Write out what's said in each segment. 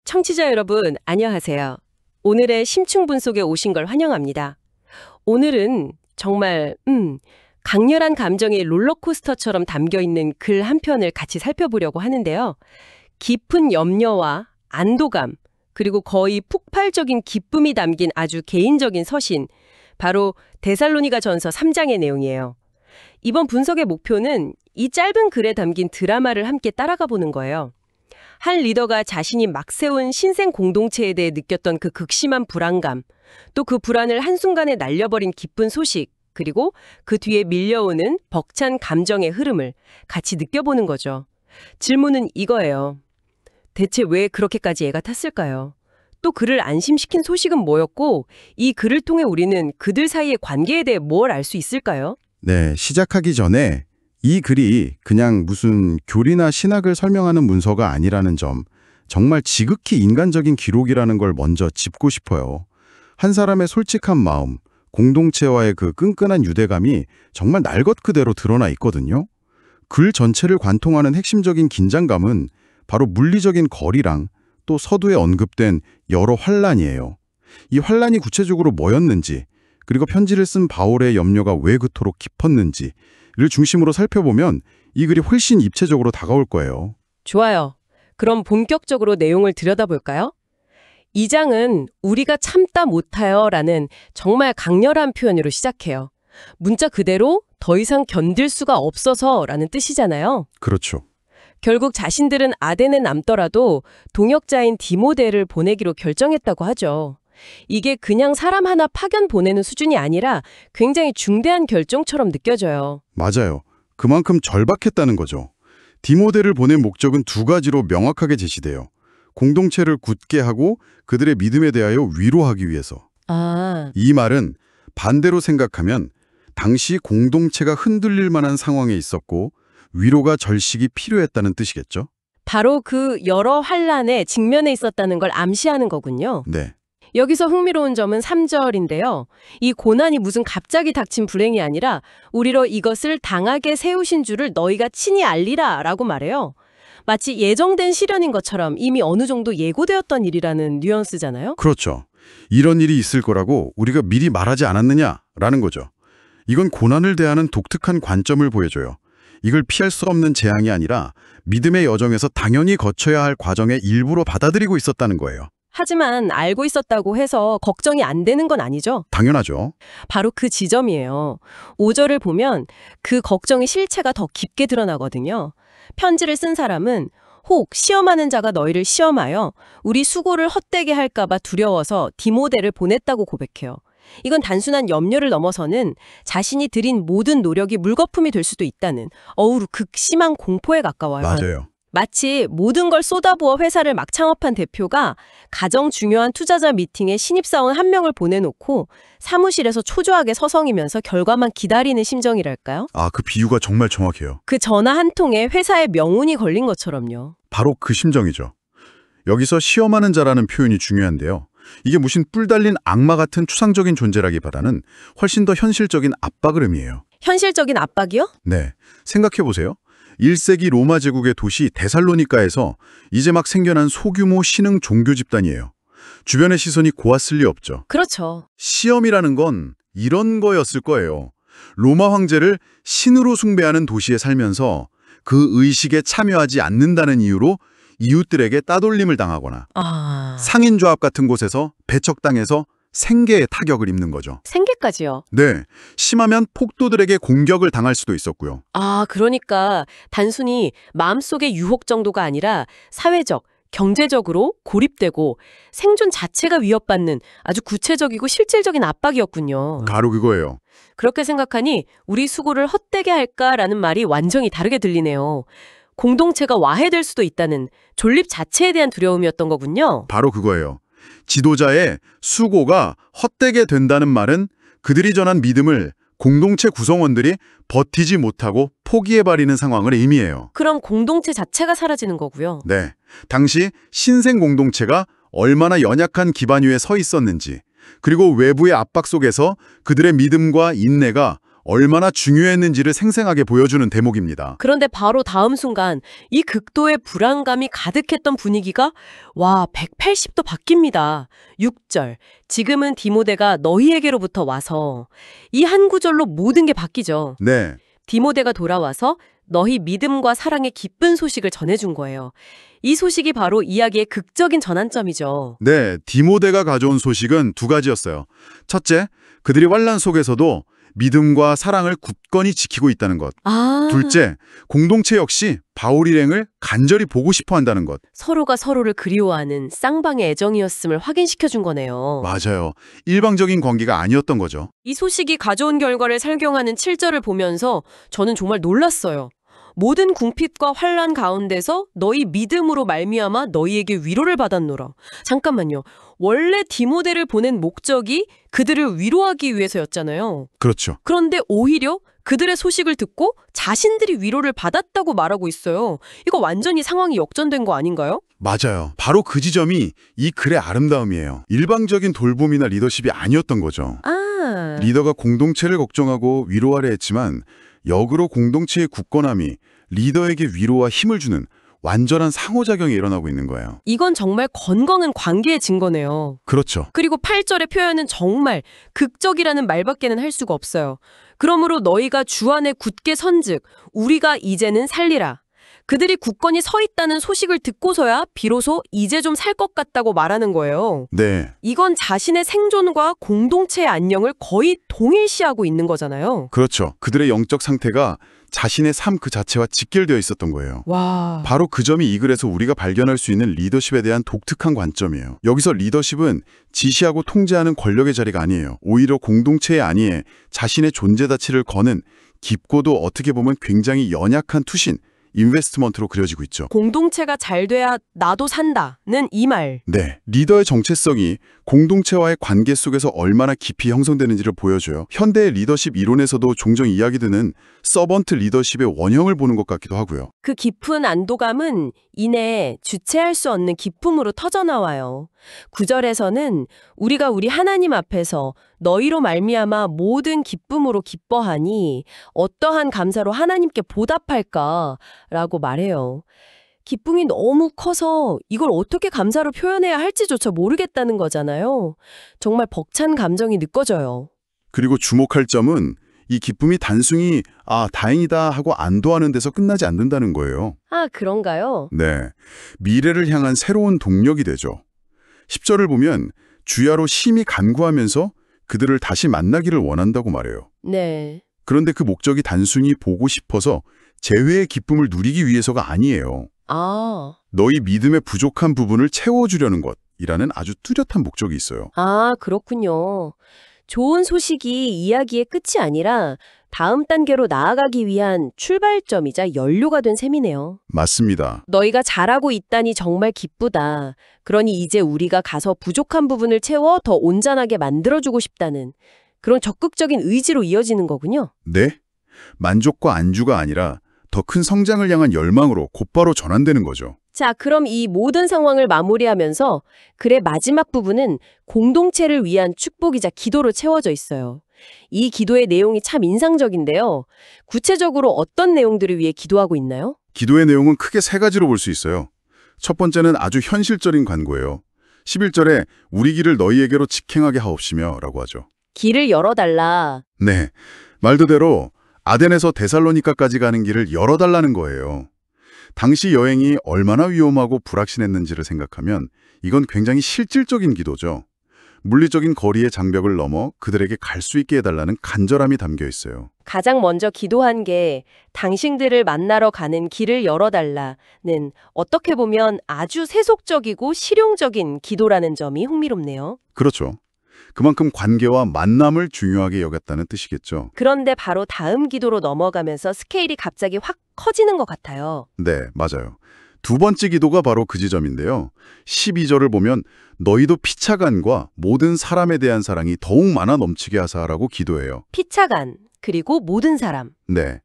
청취자 여러분, 안녕하세요. 오늘의 심층 분석에 오신 걸 환영합니다. 오늘은 정말 강렬한 감정이 롤러코스터처럼 담겨있는 글 한 편을 같이 살펴보려고 하는데요. 깊은 염려와 안도감, 그리고 거의 폭발적인 기쁨이 담긴 아주 개인적인 서신, 바로 데살로니가 전서 3장의 내용이에요. 이번 분석의 목표는 이 짧은 글에 담긴 드라마를 함께 따라가 보는 거예요. 한 리더가 자신이 막 세운 신생 공동체에 대해 느꼈던 그 극심한 불안감, 또 그 불안을 한순간에 날려버린 기쁜 소식, 그리고 그 뒤에 밀려오는 벅찬 감정의 흐름을 같이 느껴보는 거죠. 질문은 이거예요. 대체 왜 그렇게까지 애가 탔을까요? 또 그를 안심시킨 소식은 뭐였고, 이 글을 통해 우리는 그들 사이의 관계에 대해 뭘 알 수 있을까요? 네, 시작하기 전에 이 글이 그냥 무슨 교리나 신학을 설명하는 문서가 아니라는 점, 정말 지극히 인간적인 기록이라는 걸 먼저 짚고 싶어요. 한 사람의 솔직한 마음, 공동체와의 그 끈끈한 유대감이 정말 날 것 그대로 드러나 있거든요. 글 전체를 관통하는 핵심적인 긴장감은 바로 물리적인 거리랑 또 서두에 언급된 여러 환란이에요. 이 환란이 구체적으로 뭐였는지, 그리고 편지를 쓴 바울의 염려가 왜 그토록 깊었는지를 중심으로 살펴보면 이 글이 훨씬 입체적으로 다가올 거예요. 좋아요. 그럼 본격적으로 내용을 들여다볼까요? 이 장은 우리가 참다 못하여 라는 정말 강렬한 표현으로 시작해요. 문자 그대로 더 이상 견딜 수가 없어서 라는 뜻이잖아요. 그렇죠. 결국 자신들은 아덴에 남더라도 동역자인 디모데를 보내기로 결정했다고 하죠. 이게 그냥 사람 하나 파견 보내는 수준이 아니라 굉장히 중대한 결정처럼 느껴져요. 맞아요. 그만큼 절박했다는 거죠. 디모데를 보낸 목적은 두 가지로 명확하게 제시돼요. 공동체를 굳게 하고 그들의 믿음에 대하여 위로하기 위해서. 이 말은 반대로 생각하면 당시 공동체가 흔들릴 만한 상황에 있었고 위로가 절실히 필요했다는 뜻이겠죠? 바로 그 여러 환란에 직면해 있었다는 걸 암시하는 거군요. 네. 여기서 흥미로운 점은 3절인데요. 이 고난이 무슨 갑자기 닥친 불행이 아니라 우리로 이것을 당하게 세우신 줄을 너희가 친히 알리라 라고 말해요. 마치 예정된 시련인 것처럼 이미 어느 정도 예고되었던 일이라는 뉘앙스잖아요. 그렇죠. 이런 일이 있을 거라고 우리가 미리 말하지 않았느냐라는 거죠. 이건 고난을 대하는 독특한 관점을 보여줘요. 이걸 피할 수 없는 재앙이 아니라 믿음의 여정에서 당연히 거쳐야 할 과정의 일부로 받아들이고 있었다는 거예요. 하지만 알고 있었다고 해서 걱정이 안 되는 건 아니죠. 당연하죠. 바로 그 지점이에요. 5절을 보면 그 걱정의 실체가 더 깊게 드러나거든요. 편지를 쓴 사람은 혹 시험하는 자가 너희를 시험하여 우리 수고를 헛되게 할까 봐 두려워서 디모데를 보냈다고 고백해요. 이건 단순한 염려를 넘어서는 자신이 들인 모든 노력이 물거품이 될 수도 있다는 극심한 공포에 가까워요. 맞아요. 마치 모든 걸 쏟아부어 회사를 막 창업한 대표가 가장 중요한 투자자 미팅에 신입사원 한 명을 보내놓고 사무실에서 초조하게 서성이면서 결과만 기다리는 심정이랄까요? 그 비유가 정말 정확해요. 그 전화 한 통에 회사의 명운이 걸린 것처럼요. 바로 그 심정이죠. 여기서 시험하는 자라는 표현이 중요한데요. 이게 무슨 뿔 달린 악마 같은 추상적인 존재라기보다는 훨씬 더 현실적인 압박을 의미해요. 현실적인 압박이요? 네, 생각해보세요. 1세기 로마 제국의 도시 데살로니카에서 이제 막 생겨난 소규모 신흥 종교 집단이에요. 주변의 시선이 고왔을 리 없죠. 그렇죠. 시험이라는 건 이런 거였을 거예요. 로마 황제를 신으로 숭배하는 도시에 살면서 그 의식에 참여하지 않는다는 이유로 이웃들에게 따돌림을 당하거나 상인조합 같은 곳에서 배척당해서 생계에 타격을 입는 거죠. 생계까지요? 네, 심하면 폭도들에게 공격을 당할 수도 있었고요. 그러니까 단순히 마음속의 유혹 정도가 아니라 사회적, 경제적으로 고립되고 생존 자체가 위협받는 아주 구체적이고 실질적인 압박이었군요. 바로 그거예요. 그렇게 생각하니 우리 수고를 헛되게 할까라는 말이 완전히 다르게 들리네요. 공동체가 와해될 수도 있다는 존립 자체에 대한 두려움이었던 거군요. 바로 그거예요. 지도자의 수고가 헛되게 된다는 말은 그들이 전한 믿음을 공동체 구성원들이 버티지 못하고 포기해버리는 상황을 의미해요. 그럼 공동체 자체가 사라지는 거고요. 네, 당시 신생 공동체가 얼마나 연약한 기반 위에 서 있었는지, 그리고 외부의 압박 속에서 그들의 믿음과 인내가 얼마나 중요했는지를 생생하게 보여주는 대목입니다. 그런데 바로 다음 순간 이 극도의 불안감이 가득했던 분위기가 180도 바뀝니다. 6절. 지금은 디모데가 너희에게로부터 와서 이 한 구절로 모든 게 바뀌죠. 네, 디모데가 돌아와서 너희 믿음과 사랑의 기쁜 소식을 전해준 거예요. 이 소식이 바로 이야기의 극적인 전환점이죠. 네, 디모데가 가져온 소식은 두 가지였어요. 첫째, 그들이 환난 속에서도 믿음과 사랑을 굳건히 지키고 있다는 것. 둘째, 공동체 역시 바울 일행을 간절히 보고 싶어 한다는 것. 서로가 서로를 그리워하는 쌍방의 애정이었음을 확인시켜준 거네요. 맞아요. 일방적인 관계가 아니었던 거죠. 이 소식이 가져온 결과를 설명하는 7절을 보면서 저는 정말 놀랐어요. 모든 궁핍과 환난 가운데서 너희 믿음으로 말미암아 너희에게 위로를 받았노라. 잠깐만요. 원래 디모데를 보낸 목적이 그들을 위로하기 위해서였잖아요. 그렇죠. 그런데 오히려 그들의 소식을 듣고 자신들이 위로를 받았다고 말하고 있어요. 이거 완전히 상황이 역전된 거 아닌가요? 맞아요. 바로 그 지점이 이 글의 아름다움이에요. 일방적인 돌봄이나 리더십이 아니었던 거죠. 리더가 공동체를 걱정하고 위로하려 했지만 역으로 공동체의 굳건함이 리더에게 위로와 힘을 주는 완전한 상호작용이 일어나고 있는 거예요. 이건 정말 건강한 관계의 증거네요. 그렇죠. 그리고 8절의 표현은 정말 극적이라는 말밖에는 할 수가 없어요. 그러므로 너희가 주 안에 굳게 선즉 우리가 이제는 살리라. 그들이 굳건히 서 있다는 소식을 듣고서야 비로소 이제 좀 살 것 같다고 말하는 거예요. 네, 이건 자신의 생존과 공동체의 안녕을 거의 동일시하고 있는 거잖아요. 그렇죠. 그들의 영적 상태가 자신의 삶 그 자체와 직결되어 있었던 거예요. 와. 바로 그 점이 이 글에서 우리가 발견할 수 있는 리더십에 대한 독특한 관점이에요. 여기서 리더십은 지시하고 통제하는 권력의 자리가 아니에요. 오히려 공동체의 안위에 자신의 존재 가치를 거는 깊고도 어떻게 보면 굉장히 연약한 투신, 인베스트먼트로 그려지고 있죠. 공동체가 잘 돼야 나도 산다는 이 말. 네, 리더의 정체성이 공동체와의 관계 속에서 얼마나 깊이 형성되는지를 보여줘요. 현대의 리더십 이론에서도 종종 이야기되는 서번트 리더십의 원형을 보는 것 같기도 하고요. 그 깊은 안도감은 이내 주체할 수 없는 기쁨으로 터져나와요. 9절에서는 우리가 우리 하나님 앞에서 너희로 말미암아 모든 기쁨으로 기뻐하니 어떠한 감사로 하나님께 보답할까라고 말해요. 기쁨이 너무 커서 이걸 어떻게 감사로 표현해야 할지조차 모르겠다는 거잖아요. 정말 벅찬 감정이 느껴져요. 그리고 주목할 점은 이 기쁨이 단순히 다행이다 하고 안도하는 데서 끝나지 않는다는 거예요. 그런가요? 네, 미래를 향한 새로운 동력이 되죠. 10절을 보면 주야로 심히 간구하면서 그들을 다시 만나기를 원한다고 말해요. 네. 그런데 그 목적이 단순히 보고 싶어서 재회의 기쁨을 누리기 위해서가 아니에요. 너희 믿음의 부족한 부분을 채워주려는 것이라는 아주 뚜렷한 목적이 있어요. 그렇군요. 좋은 소식이 이야기의 끝이 아니라 다음 단계로 나아가기 위한 출발점이자 연료가 된 셈이네요. 맞습니다. 너희가 잘하고 있다니 정말 기쁘다. 그러니 이제 우리가 가서 부족한 부분을 채워 더 온전하게 만들어주고 싶다는 그런 적극적인 의지로 이어지는 거군요. 네, 만족과 안주가 아니라 더 큰 성장을 향한 열망으로 곧바로 전환되는 거죠. 자, 그럼 이 모든 상황을 마무리하면서 글의 마지막 부분은 공동체를 위한 축복이자 기도로 채워져 있어요. 이 기도의 내용이 참 인상적인데요. 구체적으로 어떤 내용들을 위해 기도하고 있나요? 기도의 내용은 크게 세 가지로 볼 수 있어요. 첫 번째는 아주 현실적인 간구예요. 11절에 우리 길을 너희에게로 직행하게 하옵시며 라고 하죠. 길을 열어달라. 네, 말 그대로 아덴에서 데살로니카까지 가는 길을 열어달라는 거예요. 당시 여행이 얼마나 위험하고 불확실했는지를 생각하면 이건 굉장히 실질적인 기도죠. 물리적인 거리의 장벽을 넘어 그들에게 갈 수 있게 해달라는 간절함이 담겨 있어요. 가장 먼저 기도한 게 당신들을 만나러 가는 길을 열어달라는 어떻게 보면 아주 세속적이고 실용적인 기도라는 점이 흥미롭네요. 그렇죠. 그만큼 관계와 만남을 중요하게 여겼다는 뜻이겠죠. 그런데 바로 다음 기도로 넘어가면서 스케일이 갑자기 확 커지는 것 같아요. 네, 맞아요. 두 번째 기도가 바로 그 지점인데요. 12절을 보면 너희도 피차간과 모든 사람에 대한 사랑이 더욱 많아 넘치게 하사라고 기도해요. 피차간, 그리고 모든 사람. 네,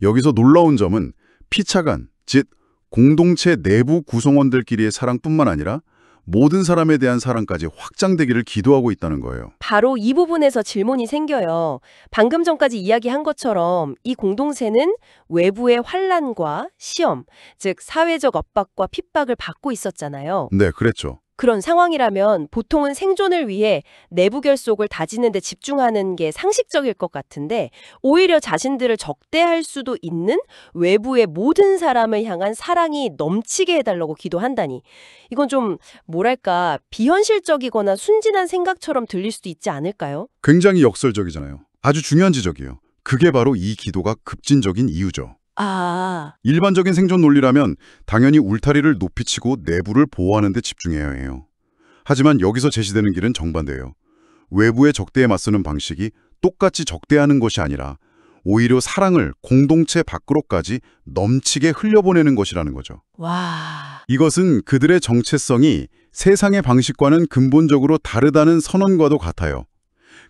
여기서 놀라운 점은 피차간, 즉 공동체 내부 구성원들끼리의 사랑뿐만 아니라 모든 사람에 대한 사랑까지 확장되기를 기도하고 있다는 거예요. 바로 이 부분에서 질문이 생겨요. 방금 전까지 이야기한 것처럼 이 공동체는 외부의 환란과 시험, 즉 사회적 압박과 핍박을 받고 있었잖아요. 네, 그랬죠. 그런 상황이라면 보통은 생존을 위해 내부 결속을 다지는 데 집중하는 게 상식적일 것 같은데 오히려 자신들을 적대할 수도 있는 외부의 모든 사람을 향한 사랑이 넘치게 해달라고 기도한다니. 이건 좀 뭐랄까 비현실적이거나 순진한 생각처럼 들릴 수도 있지 않을까요? 굉장히 역설적이잖아요. 아주 중요한 지적이에요. 그게 바로 이 기도가 급진적인 이유죠. 아, 일반적인 생존 논리라면 당연히 울타리를 높이 치고 내부를 보호하는 데 집중해야 해요. 하지만 여기서 제시되는 길은 정반대예요. 외부의 적대에 맞서는 방식이 똑같이 적대하는 것이 아니라 오히려 사랑을 공동체 밖으로까지 넘치게 흘려보내는 것이라는 거죠. 와. 이것은 그들의 정체성이 세상의 방식과는 근본적으로 다르다는 선언과도 같아요.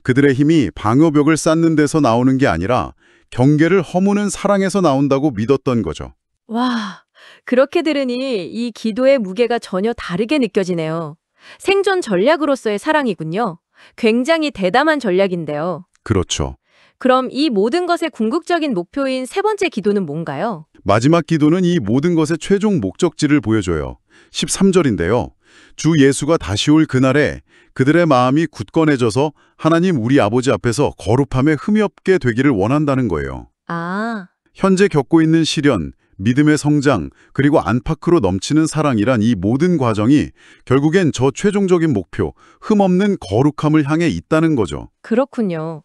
그들의 힘이 방어벽을 쌓는 데서 나오는 게 아니라 경계를 허무는 사랑에서 나온다고 믿었던 거죠. 와, 그렇게 들으니 이 기도의 무게가 전혀 다르게 느껴지네요. 생존 전략으로서의 사랑이군요. 굉장히 대담한 전략인데요. 그렇죠. 그럼 이 모든 것의 궁극적인 목표인 세 번째 기도는 뭔가요? 마지막 기도는 이 모든 것의 최종 목적지를 보여줘요. 13절인데요. 주 예수가 다시 올 그날에 그들의 마음이 굳건해져서 하나님 우리 아버지 앞에서 거룩함에 흠이 없게 되기를 원한다는 거예요. 아, 현재 겪고 있는 시련, 믿음의 성장, 그리고 안팎으로 넘치는 사랑이란 이 모든 과정이 결국엔 저 최종적인 목표, 흠없는 거룩함을 향해 있다는 거죠. 그렇군요.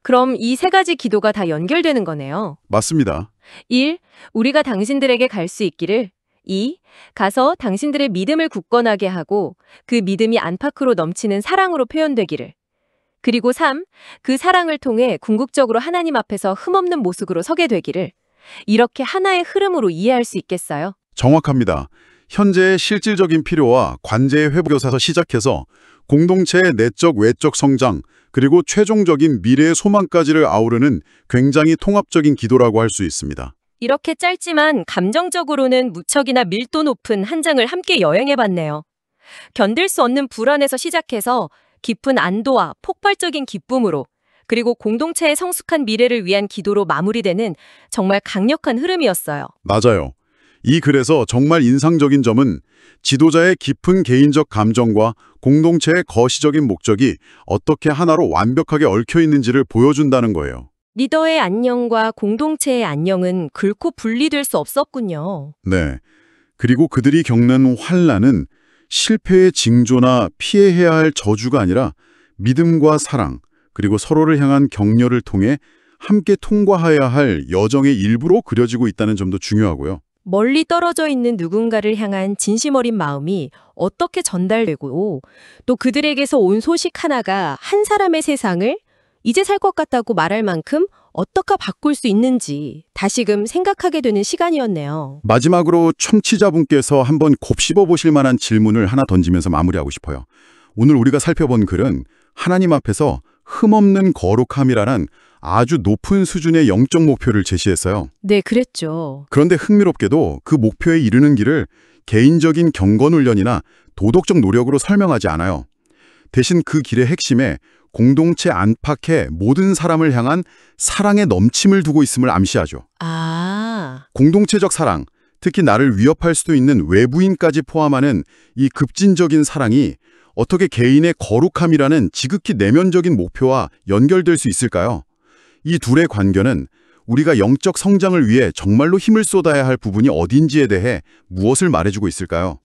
그럼 이 세 가지 기도가 다 연결되는 거네요. 맞습니다. 1. 우리가 당신들에게 갈 수 있기를. 2. 가서 당신들의 믿음을 굳건하게 하고 그 믿음이 안팎으로 넘치는 사랑으로 표현되기를. 그리고 3. 그 사랑을 통해 궁극적으로 하나님 앞에서 흠없는 모습으로 서게 되기를. 이렇게 하나의 흐름으로 이해할 수 있겠어요? 정확합니다. 현재의 실질적인 필요와 관제의 회복에서 시작해서 공동체의 내적 외적 성장, 그리고 최종적인 미래의 소망까지를 아우르는 굉장히 통합적인 기도라고 할 수 있습니다. 이렇게 짧지만 감정적으로는 무척이나 밀도 높은 한 장을 함께 여행해봤네요. 견딜 수 없는 불안에서 시작해서 깊은 안도와 폭발적인 기쁨으로 그리고 공동체의 성숙한 미래를 위한 기도로 마무리되는 정말 강력한 흐름이었어요. 맞아요. 이 글에서 정말 인상적인 점은 지도자의 깊은 개인적 감정과 공동체의 거시적인 목적이 어떻게 하나로 완벽하게 얽혀 있는지를 보여준다는 거예요. 리더의 안녕과 공동체의 안녕은 결코 분리될 수 없었군요. 네. 그리고 그들이 겪는 환란은 실패의 징조나 피해야 할 저주가 아니라 믿음과 사랑, 그리고 서로를 향한 격려를 통해 함께 통과해야 할 여정의 일부로 그려지고 있다는 점도 중요하고요. 멀리 떨어져 있는 누군가를 향한 진심 어린 마음이 어떻게 전달되고 또 그들에게서 온 소식 하나가 한 사람의 세상을 이제 살 것 같다고 말할 만큼 어떻게 바꿀 수 있는지 다시금 생각하게 되는 시간이었네요. 마지막으로 청취자분께서 한번 곱씹어 보실 만한 질문을 하나 던지면서 마무리하고 싶어요. 오늘 우리가 살펴본 글은 하나님 앞에서 흠없는 거룩함이라는 아주 높은 수준의 영적 목표를 제시했어요. 네, 그랬죠. 그런데 흥미롭게도 그 목표에 이르는 길을 개인적인 경건훈련이나 도덕적 노력으로 설명하지 않아요. 대신 그 길의 핵심에 공동체 안팎의 모든 사람을 향한 사랑의 넘침을 두고 있음을 암시하죠. 아, 공동체적 사랑, 특히 나를 위협할 수도 있는 외부인까지 포함하는 이 급진적인 사랑이 어떻게 개인의 거룩함이라는 지극히 내면적인 목표와 연결될 수 있을까요? 이 둘의 관계는 우리가 영적 성장을 위해 정말로 힘을 쏟아야 할 부분이 어딘지에 대해 무엇을 말해주고 있을까요?